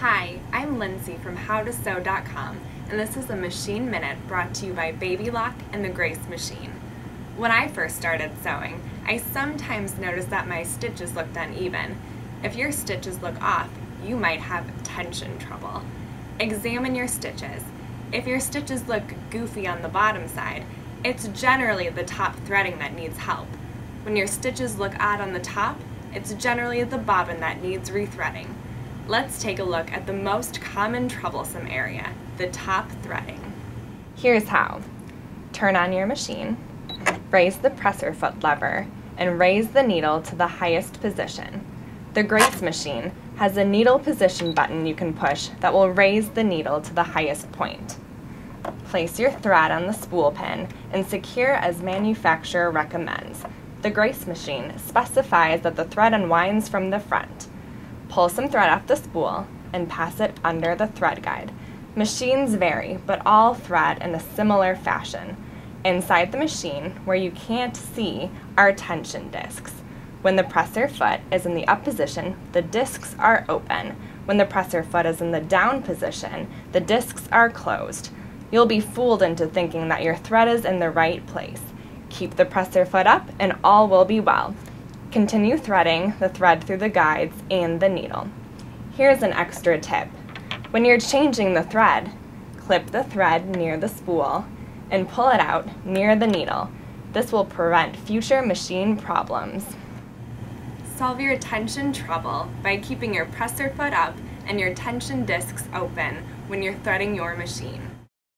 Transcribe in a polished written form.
Hi, I'm Lindsay from howtosew.com, and this is a Machine Minute brought to you by Baby Lock and the Grace Machine. When I first started sewing, I sometimes noticed that my stitches looked uneven. If your stitches look off, you might have tension trouble. Examine your stitches. If your stitches look goofy on the bottom side, it's generally the top threading that needs help. When your stitches look odd on the top, it's generally the bobbin that needs rethreading. Let's take a look at the most common troublesome area, the top threading. Here's how. Turn on your machine, raise the presser foot lever, and raise the needle to the highest position. The Grace machine has a needle position button you can push that will raise the needle to the highest point. Place your thread on the spool pin and secure as manufacturer recommends. The Grace machine specifies that the thread unwinds from the front. Pull some thread off the spool and pass it under the thread guide. Machines vary, but all thread in a similar fashion. Inside the machine, where you can't see, are tension discs. When the presser foot is in the up position, the discs are open. When the presser foot is in the down position, the discs are closed. You'll be fooled into thinking that your thread is in the right place. Keep the presser foot up and all will be well. Continue threading the thread through the guides and the needle. Here's an extra tip. When you're changing the thread, clip the thread near the spool and pull it out near the needle. This will prevent future machine problems. Solve your tension trouble by keeping your presser foot up and your tension discs open when you're threading your machine.